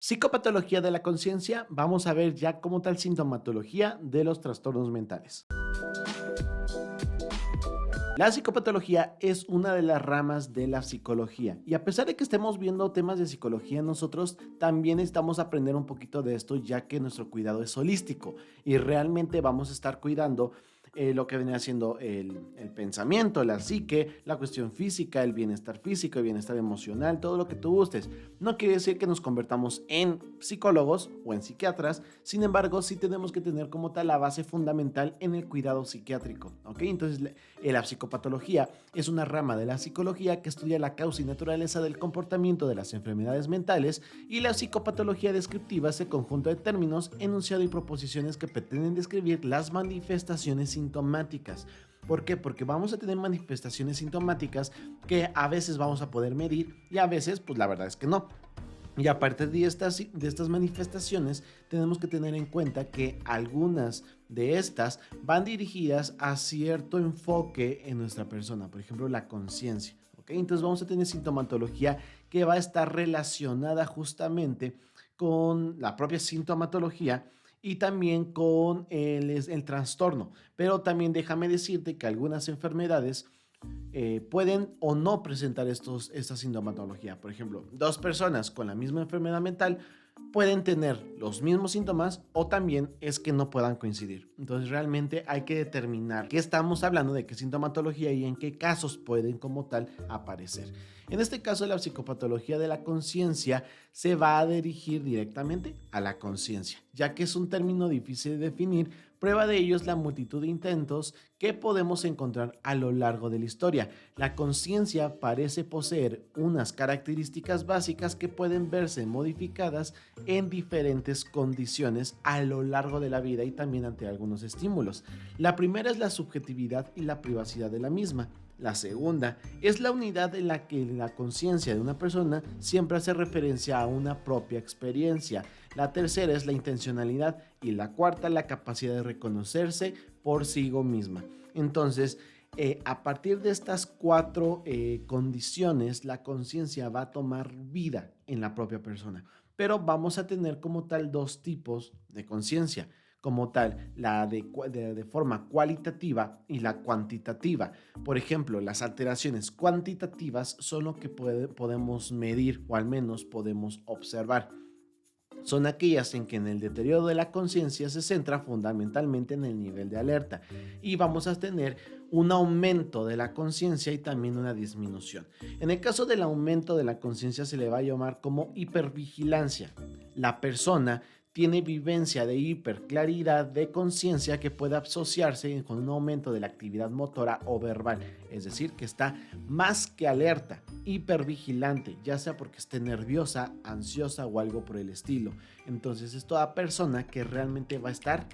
Psicopatología de la conciencia, vamos a ver ya como tal sintomatología de los trastornos mentales. La psicopatología es una de las ramas de la psicología y a pesar de que estemos viendo temas de psicología nosotros también estamos aprender un poquito de esto ya que nuestro cuidado es holístico y realmente vamos a estar cuidando lo que viene haciendo el pensamiento, la psique, la cuestión física, el bienestar físico, el bienestar emocional, todo lo que tú gustes. No quiere decir que nos convertamos en psicólogos o en psiquiatras, sin embargo sí tenemos que tener como tal la base fundamental en el cuidado psiquiátrico, ¿ok? Entonces la psicopatología es una rama de la psicología que estudia la causa y naturaleza del comportamiento de las enfermedades mentales, y la psicopatología descriptiva es el conjunto de términos, enunciado y proposiciones que pretenden describir las manifestaciones sintomáticas. ¿Por qué? Porque vamos a tener manifestaciones sintomáticas que a veces vamos a poder medir y a veces, pues la verdad es que no. Y aparte de estas manifestaciones, tenemos que tener en cuenta que algunas de estas van dirigidas a cierto enfoque en nuestra persona, por ejemplo, la conciencia. ¿Ok? Entonces vamos a tener sintomatología que va a estar relacionada justamente con la propia sintomatología y también con el trastorno. Pero también déjame decirte que algunas enfermedades pueden o no presentar esta sintomatología. Por ejemplo, dos personas con la misma enfermedad mental pueden tener los mismos síntomas o también es que no puedan coincidir. Entonces realmente hay que determinar qué estamos hablando, de qué sintomatología y en qué casos pueden como tal aparecer. En este caso, la psicopatología de la conciencia se va a dirigir directamente a la conciencia, ya que es un término difícil de definir. Prueba de ello es la multitud de intentos que podemos encontrar a lo largo de la historia. La conciencia parece poseer unas características básicas que pueden verse modificadas en diferentes condiciones a lo largo de la vida y también ante algunos estímulos. La primera es la subjetividad y la privacidad de la misma. La segunda es la unidad en la que la conciencia de una persona siempre hace referencia a una propia experiencia. La tercera es la intencionalidad y la cuarta la capacidad de reconocerse por sí misma. Entonces, a partir de estas cuatro condiciones, la conciencia va a tomar vida en la propia persona. Pero vamos a tener como tal dos tipos de conciencia, como tal, la de forma cualitativa y la cuantitativa. Por ejemplo, las alteraciones cuantitativas son lo que podemos medir o al menos podemos observar. Son aquellas en que en el deterioro de la conciencia se centra fundamentalmente en el nivel de alerta y vamos a tener un aumento de la conciencia y también una disminución. En el caso del aumento de la conciencia se le va a llamar como hipervigilancia. La persona tiene vivencia de hiperclaridad de conciencia que puede asociarse con un aumento de la actividad motora o verbal, es decir, que está más que alerta, hipervigilante, ya sea porque esté nerviosa, ansiosa o algo por el estilo. Entonces es toda persona que realmente va a estar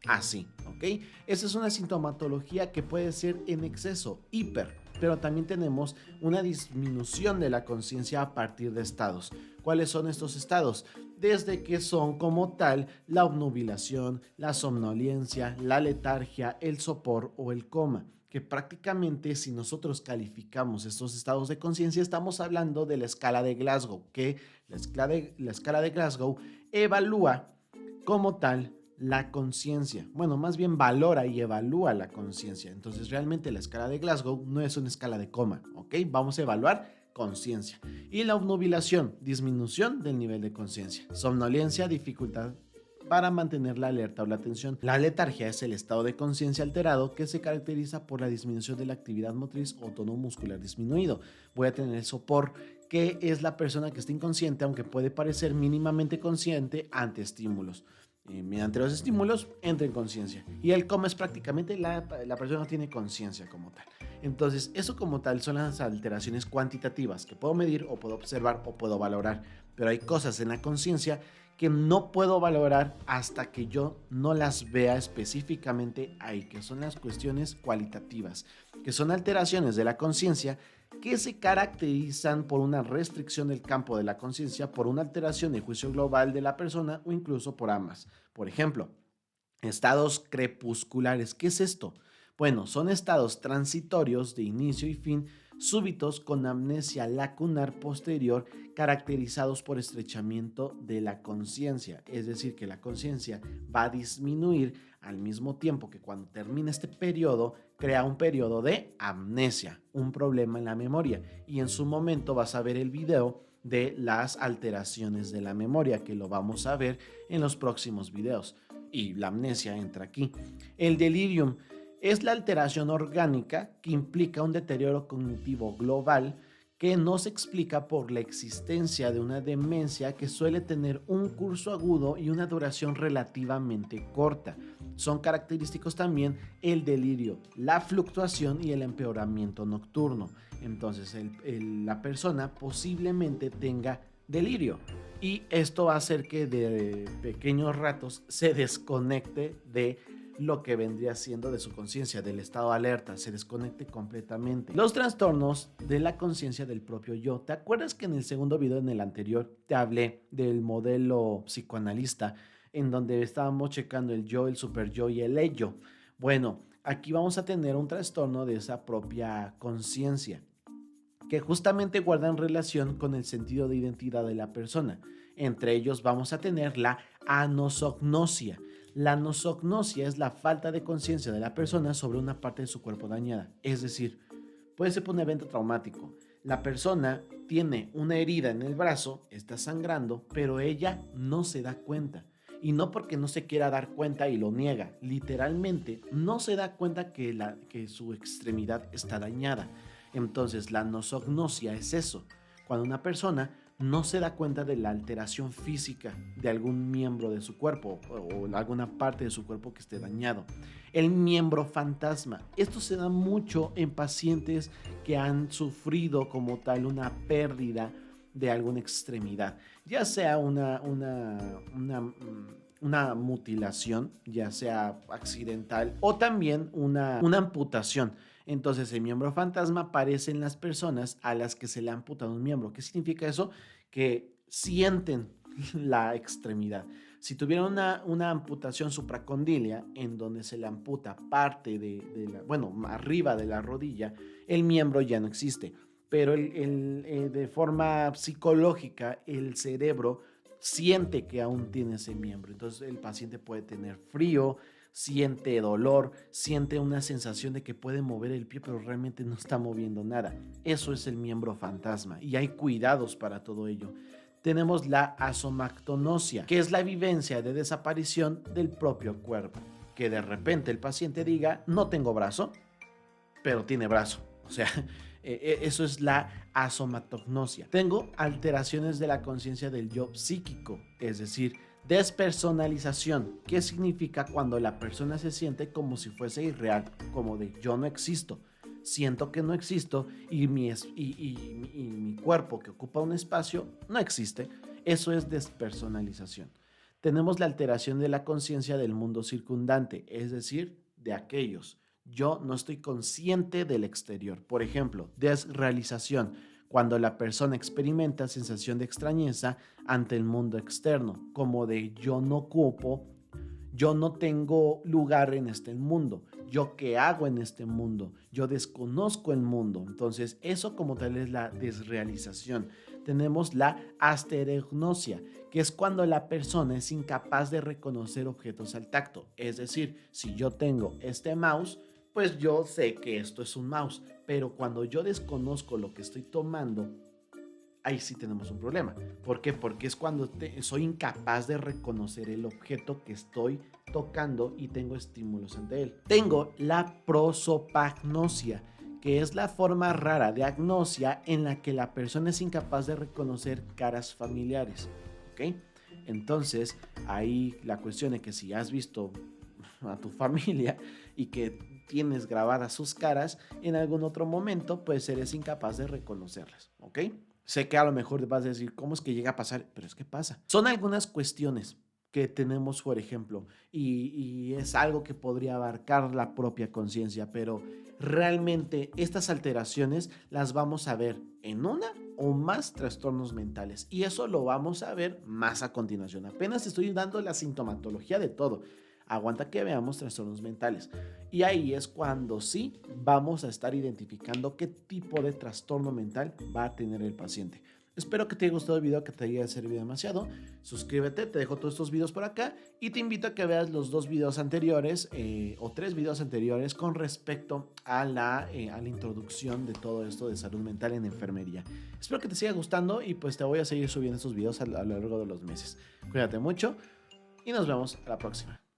así, ¿ok? Esa es una sintomatología que puede ser en exceso, hiper, pero también tenemos una disminución de la conciencia a partir de estados. ¿Cuáles son estos estados? Desde que son como tal la obnubilación, la somnolencia, la letargia, el sopor o el coma, que prácticamente si nosotros calificamos estos estados de conciencia estamos hablando de la escala de Glasgow, que la escala de Glasgow evalúa como tal la conciencia. Bueno, más bien valora y evalúa la conciencia. Entonces, realmente la escala de Glasgow no es una escala de coma, ¿ok? Vamos a evaluar conciencia. Y la obnubilación, disminución del nivel de conciencia. Somnolencia, dificultad para mantener la alerta o la atención. La letargia es el estado de conciencia alterado que se caracteriza por la disminución de la actividad motriz o tono muscular disminuido. Voy a tener el sopor, que es la persona que está inconsciente, aunque puede parecer mínimamente consciente ante estímulos. Mediante los estímulos entra en conciencia. Y el coma es prácticamente la persona no tiene conciencia como tal. Entonces, eso como tal son las alteraciones cuantitativas que puedo medir o puedo observar o puedo valorar. Pero hay cosas en la conciencia que no puedo valorar hasta que yo no las vea específicamente ahí, que son las cuestiones cualitativas, que son alteraciones de la conciencia que se caracterizan por una restricción del campo de la conciencia, por una alteración del juicio global de la persona o incluso por ambas. Por ejemplo, estados crepusculares. ¿Qué es esto? Bueno, son estados transitorios de inicio y fin súbitos con amnesia lacunar posterior caracterizados por estrechamiento de la conciencia, es decir, que la conciencia va a disminuir al mismo tiempo que cuando termina este periodo crea un periodo de amnesia, un problema en la memoria, y en su momento vas a ver el video de las alteraciones de la memoria, que lo vamos a ver en los próximos videos, y la amnesia entra aquí. El delirium es la alteración orgánica que implica un deterioro cognitivo global que no se explica por la existencia de una demencia que suele tener un curso agudo y una duración relativamente corta. Son característicos también el delirio, la fluctuación y el empeoramiento nocturno. Entonces la persona posiblemente tenga delirio y esto va a hacer que de pequeños ratos se desconecte de lo que vendría siendo de su conciencia, del estado de alerta, se desconecte completamente. Los trastornos de la conciencia del propio yo. ¿Te acuerdas que en el segundo video, en el anterior, te hablé del modelo psicoanalista en donde estábamos checando el yo, el super yo y el ello? Bueno, aquí vamos a tener un trastorno de esa propia conciencia que justamente guardan relación con el sentido de identidad de la persona. Entre ellos vamos a tener la anosognosia. La nosognosia es la falta de conciencia de la persona sobre una parte de su cuerpo dañada. Es decir, puede ser por un evento traumático. La persona tiene una herida en el brazo, está sangrando, pero ella no se da cuenta. Y no porque no se quiera dar cuenta y lo niega. Literalmente no se da cuenta que su extremidad está dañada. Entonces la nosognosia es eso. Cuando una persona no se da cuenta de la alteración física de algún miembro de su cuerpo o alguna parte de su cuerpo que esté dañado. El miembro fantasma. Esto se da mucho en pacientes que han sufrido como tal una pérdida de alguna extremidad, ya sea una mutilación, ya sea accidental o también una amputación. Entonces el miembro fantasma aparece en las personas a las que se le ha amputado un miembro. ¿Qué significa eso? Que sienten la extremidad. Si tuvieron una amputación supracondilia en donde se le amputa parte arriba de la rodilla, el miembro ya no existe. Pero de forma psicológica el cerebro siente que aún tiene ese miembro. Entonces el paciente puede tener frío, siente dolor, siente una sensación de que puede mover el pie, pero realmente no está moviendo nada. Eso es el miembro fantasma y hay cuidados para todo ello. Tenemos la asomactonosia, que es la vivencia de desaparición del propio cuerpo. Que de repente el paciente diga, no tengo brazo, pero tiene brazo. O sea, eso es la asomactonosia. Tengo alteraciones de la conciencia del yo psíquico, es decir, despersonalización. ¿Qué significa cuando la persona se siente como si fuese irreal? Como de yo no existo, siento que no existo y mi cuerpo que ocupa un espacio no existe. Eso es despersonalización. Tenemos la alteración de la conciencia del mundo circundante, es decir, de aquellos. Yo no estoy consciente del exterior. Por ejemplo, desrealización. Cuando la persona experimenta sensación de extrañeza ante el mundo externo, como de yo no ocupo, yo no tengo lugar en este mundo, yo qué hago en este mundo, yo desconozco el mundo. Entonces eso como tal es la desrealización. Tenemos la astereognosia, que es cuando la persona es incapaz de reconocer objetos al tacto. Es decir, si yo tengo este mouse, pues yo sé que esto es un mouse, pero cuando yo desconozco lo que estoy tomando, ahí sí tenemos un problema. ¿Por qué? Porque es cuando soy incapaz de reconocer el objeto que estoy tocando y tengo estímulos ante él. Tengo la prosopagnosia, que es la forma rara de agnosia en la que la persona es incapaz de reconocer caras familiares. ¿Ok? Entonces, ahí la cuestión es que si has visto a tu familia y que tienes grabadas sus caras, en algún otro momento pues eres incapaz de reconocerlas, ¿ok? Sé que a lo mejor vas a decir, ¿cómo es que llega a pasar? Pero es que pasa. Son algunas cuestiones que tenemos, por ejemplo, y es algo que podría abarcar la propia conciencia, pero realmente estas alteraciones las vamos a ver en una o más trastornos mentales y eso lo vamos a ver más a continuación. Apenas estoy dando la sintomatología de todo. aguanta que veamos trastornos mentales. Y ahí es cuando sí vamos a estar identificando qué tipo de trastorno mental va a tener el paciente. Espero que te haya gustado el video, que te haya servido demasiado. Suscríbete, te dejo todos estos videos por acá y te invito a que veas los 2 videos anteriores o 3 videos anteriores con respecto a la introducción de todo esto de salud mental en enfermería. Espero que te siga gustando y pues te voy a seguir subiendo estos videos a lo largo de los meses. Cuídate mucho y nos vemos a la próxima.